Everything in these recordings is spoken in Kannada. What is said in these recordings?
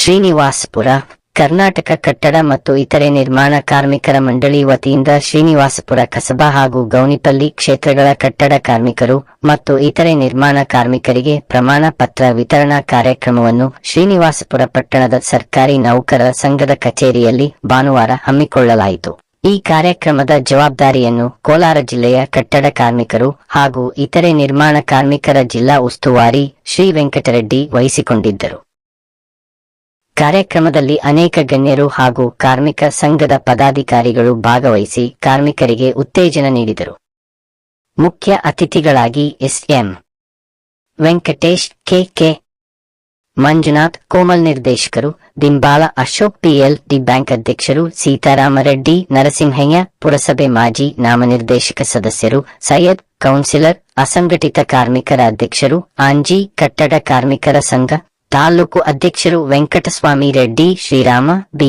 ಶ್ರೀನಿವಾಸಪುರ ಕರ್ನಾಟಕ ಕಟ್ಟಡ ಮತ್ತು ಇತರೆ ನಿರ್ಮಾಣ ಕಾರ್ಮಿಕರ ಮಂಡಳಿ ವತಿಯಿಂದ ಶ್ರೀನಿವಾಸಪುರ ಕಸಬಾ ಹಾಗೂ ಗೌನಿಪಲ್ಲಿ ಕ್ಷೇತ್ರಗಳ ಕಟ್ಟಡ ಕಾರ್ಮಿಕರು ಮತ್ತು ಇತರೆ ನಿರ್ಮಾಣ ಕಾರ್ಮಿಕರಿಗೆ ಪ್ರಮಾಣ ಪತ್ರ ವಿತರಣಾ ಕಾರ್ಯಕ್ರಮವನ್ನು ಶ್ರೀನಿವಾಸಪುರ ಪಟ್ಟಣದ ಸರ್ಕಾರಿ ನೌಕರರ ಸಂಘದ ಕಚೇರಿಯಲ್ಲಿ ಭಾನುವಾರ ಹಮ್ಮಿಕೊಳ್ಳಲಾಯಿತು. ಈ ಕಾರ್ಯಕ್ರಮದ ಜವಾಬ್ದಾರಿಯನ್ನು ಕೋಲಾರ ಜಿಲ್ಲೆಯ ಕಟ್ಟಡ ಕಾರ್ಮಿಕರು ಹಾಗೂ ಇತರೆ ನಿರ್ಮಾಣ ಕಾರ್ಮಿಕರ ಜಿಲ್ಲಾ ಉಸ್ತುವಾರಿ ಶ್ರೀ ವೆಂಕಟರೆಡ್ಡಿ ವಹಿಸಿಕೊಂಡಿದ್ದರು. ಕಾರ್ಯಕ್ರಮದಲ್ಲಿ ಅನೇಕ ಗಣ್ಯರು ಹಾಗೂ ಕಾರ್ಮಿಕ ಸಂಘದ ಪದಾಧಿಕಾರಿಗಳು ಭಾಗವಹಿಸಿ ಕಾರ್ಮಿಕರಿಗೆ ಉತ್ತೇಜನ ನೀಡಿದರು. ಮುಖ್ಯ ಅತಿಥಿಗಳಾಗಿ ಎಸ್.ಎಂ. ವೆಂಕಟೇಶ್, ಕೆ. ಮಂಜುನಾಥ್, ಕೋಮಲ್ ನಿರ್ದೇಶಕರು, ದಿಂಬಾಲ ಅಶೋಕ್, ಪಿ.ಎಲ್.ಡಿ ಬ್ಯಾಂಕ್ ಅಧ್ಯಕ್ಷರು, ಸೀತಾರಾಮರೆಡ್ಡಿ, ನರಸಿಂಹಯ್ಯ, ಪುರಸಭೆ ಮಾಜಿ ನಾಮನಿರ್ದೇಶಕ ಸದಸ್ಯರು, ಸೈಯದ್, ಕೌನ್ಸಿಲರ್, ಅಸಂಘಟಿತ ಕಾರ್ಮಿಕರ ಅಧ್ಯಕ್ಷರು, ಆಂಜಿ, ಕಟ್ಟಡ ಕಾರ್ಮಿಕರ ಸಂಘ ತಾಲೂಕು ಅಧ್ಯಕ್ಷರು ವೆಂಕಟಸ್ವಾಮಿ ರೆಡ್ಡಿ, ಶ್ರೀರಾಮ, ಬಿ.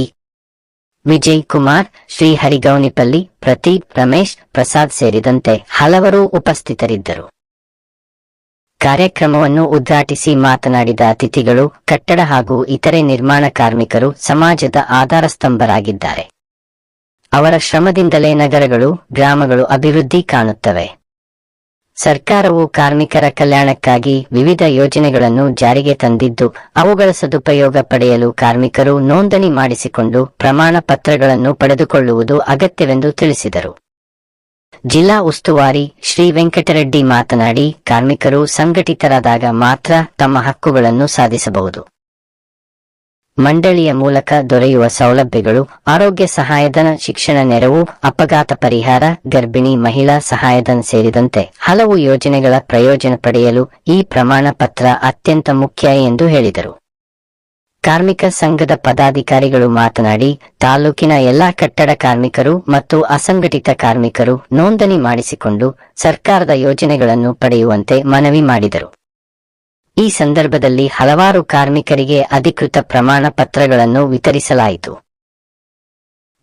ವಿಜಯ್ ಕುಮಾರ್, ಶ್ರೀಹರಿ ಗೌನಿಪಲ್ಲಿ, ಪ್ರದೀಪ್, ರಮೇಶ್, ಪ್ರಸಾದ್ ಸೇರಿದಂತೆ ಹಲವರು ಉಪಸ್ಥಿತರಿದ್ದರು. ಕಾರ್ಯಕ್ರಮವನ್ನು ಉದ್ಘಾಟಿಸಿ ಮಾತನಾಡಿದ ಅತಿಥಿಗಳು, ಕಟ್ಟಡ ಹಾಗೂ ಇತರೆ ನಿರ್ಮಾಣ ಕಾರ್ಮಿಕರು ಸಮಾಜದ ಆಧಾರಸ್ತಂಭರಾಗಿದ್ದಾರೆ. ಅವರ ಶ್ರಮದಿಂದಲೇ ನಗರಗಳು, ಗ್ರಾಮಗಳು ಅಭಿವೃದ್ಧಿ ಕಾಣುತ್ತವೆ. ಸರ್ಕಾರವು ಕಾರ್ಮಿಕರ ಕಲ್ಯಾಣಕ್ಕಾಗಿ ವಿವಿಧ ಯೋಜನೆಗಳನ್ನು ಜಾರಿಗೆ ತಂದಿದ್ದು, ಅವುಗಳ ಸದುಪಯೋಗ ಪಡೆಯಲು ಕಾರ್ಮಿಕರು ನೋಂದಣಿ ಮಾಡಿಸಿಕೊಂಡು ಪ್ರಮಾಣ ಪತ್ರಗಳನ್ನು ಪಡೆದುಕೊಳ್ಳುವುದು ಅಗತ್ಯವೆಂದು ತಿಳಿಸಿದರು. ಜಿಲ್ಲಾ ಉಸ್ತುವಾರಿ ಶ್ರೀ ವೆಂಕಟರೆಡ್ಡಿ ಮಾತನಾಡಿ, ಕಾರ್ಮಿಕರು ಸಂಘಟಿತರಾದಾಗ ಮಾತ್ರ ತಮ್ಮ ಹಕ್ಕುಗಳನ್ನು ಸಾಧಿಸಬಹುದು. ಮಂಡಳಿಯ ಮೂಲಕ ದೊರೆಯುವ ಸೌಲಭ್ಯಗಳು ಆರೋಗ್ಯ ಸಹಾಯಧನ, ಶಿಕ್ಷಣ ನೆರವು, ಅಪಘಾತ ಪರಿಹಾರ, ಗರ್ಭಿಣಿ ಮಹಿಳಾ ಸಹಾಯಧನ ಸೇರಿದಂತೆ ಹಲವು ಯೋಜನೆಗಳ ಪ್ರಯೋಜನ ಪಡೆಯಲು ಈ ಪ್ರಮಾಣ ಪತ್ರ ಅತ್ಯಂತ ಮುಖ್ಯ ಎಂದು ಹೇಳಿದರು. ಕಾರ್ಮಿಕ ಸಂಘದ ಪದಾಧಿಕಾರಿಗಳು ಮಾತನಾಡಿ, ತಾಲೂಕಿನ ಎಲ್ಲಾ ಕಟ್ಟಡ ಕಾರ್ಮಿಕರು ಮತ್ತು ಅಸಂಘಟಿತ ಕಾರ್ಮಿಕರು ನೋಂದಣಿ ಮಾಡಿಸಿಕೊಂಡು ಸರ್ಕಾರದ ಯೋಜನೆಗಳನ್ನು ಪಡೆಯುವಂತೆ ಮನವಿ ಮಾಡಿದರು. ಈ ಸಂದರ್ಭದಲ್ಲಿ ಹಲವಾರು ಕಾರ್ಮಿಕರಿಗೆ ಅಧಿಕೃತ ಪ್ರಮಾಣ ಪತ್ರಗಳನ್ನು ವಿತರಿಸಲಾಯಿತು.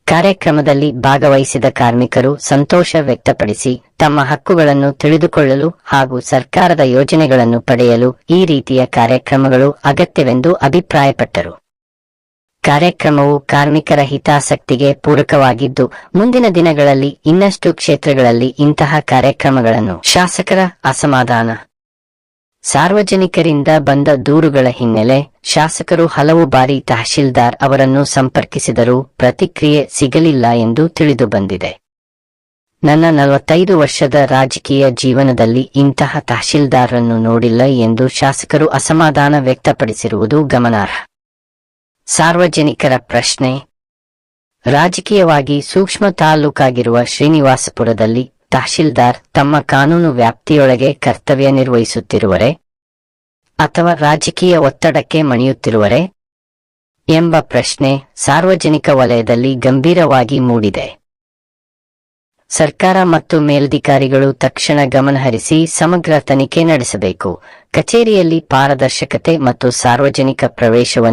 ಕಾರ್ಯಕ್ರಮದಲ್ಲಿ ಭಾಗವಹಿಸಿದ ಕಾರ್ಮಿಕರು ಸಂತೋಷ ವ್ಯಕ್ತಪಡಿಸಿ ತಮ್ಮ ಹಕ್ಕುಗಳನ್ನು ತಿಳಿದುಕೊಳ್ಳಲು ಹಾಗೂ ಸರ್ಕಾರದ ಯೋಜನೆಗಳನ್ನು ಪಡೆಯಲು ಈ ರೀತಿಯ ಕಾರ್ಯಕ್ರಮಗಳು ಅಗತ್ಯವೆಂದು ಅಭಿಪ್ರಾಯಪಟ್ಟರು. ಕಾರ್ಯಕ್ರಮವು ಕಾರ್ಮಿಕರ ಹಿತಾಸಕ್ತಿಗೆ ಪೂರಕವಾಗಿದ್ದು, ಮುಂದಿನ ದಿನಗಳಲ್ಲಿ ಇನ್ನಷ್ಟು ಕ್ಷೇತ್ರಗಳಲ್ಲಿ ಇಂತಹ ಕಾರ್ಯಕ್ರಮಗಳನ್ನು ಶಾಸಕರ ಅಸಮಾಧಾನ, ಸಾರ್ವಜನಿಕರಿಂದ ಬಂದ ದೂರುಗಳ ಹಿನ್ನೆಲೆ ಶಾಸಕರು ಹಲವು ಬಾರಿ ತಹಶೀಲ್ದಾರ್ ಅವರನ್ನು ಸಂಪರ್ಕಿಸಿದರೂ ಪ್ರತಿಕ್ರಿಯೆ ಸಿಗಲಿಲ್ಲ ಎಂದು ತಿಳಿದುಬಂದಿದೆ. ನನ್ನ 45 ವರ್ಷದ ರಾಜಕೀಯ ಜೀವನದಲ್ಲಿ ಇಂತಹ ತಹಶೀಲ್ದಾರರನ್ನು ನೋಡಿಲ್ಲ ಎಂದು ಶಾಸಕರು ಅಸಮಾಧಾನ ವ್ಯಕ್ತಪಡಿಸಿರುವುದು ಗಮನಾರ್ಹ. ಸಾರ್ವಜನಿಕರ ಪ್ರಶ್ನೆ: ರಾಜಕೀಯವಾಗಿ ಸೂಕ್ಷ್ಮ ತಾಲೂಕಾಗಿರುವ ಶ್ರೀನಿವಾಸಪುರದಲ್ಲಿ ತಹಶೀಲ್ದಾರ್ ತಮ್ಮ ಕಾನೂನು ವ್ಯಾಪ್ತಿಯೊಳಗೆ ಕರ್ತವ್ಯ ನಿರ್ವಹಿಸುತ್ತಿರುವರೆ ಅಥವಾ ರಾಜಕೀಯ ಒತ್ತಡಕ್ಕೆ ಮಣಿಯುತ್ತಿರುವರೆ ಎಂಬ ಪ್ರಶ್ನೆ ಸಾರ್ವಜನಿಕ ವಲಯದಲ್ಲಿ ಗಂಭೀರವಾಗಿ ಮೂಡಿದೆ. ಸರ್ಕಾರ ಮತ್ತು ಮೇಲಧಿಕಾರಿಗಳು ತಕ್ಷಣ ಗಮನಹರಿಸಿ ಸಮಗ್ರ ತನಿಖೆ ನಡೆಸಬೇಕು. ಕಚೇರಿಯಲ್ಲಿ ಪಾರದರ್ಶಕತೆ ಮತ್ತು ಸಾರ್ವಜನಿಕ ಪ್ರವೇಶವನ್ನು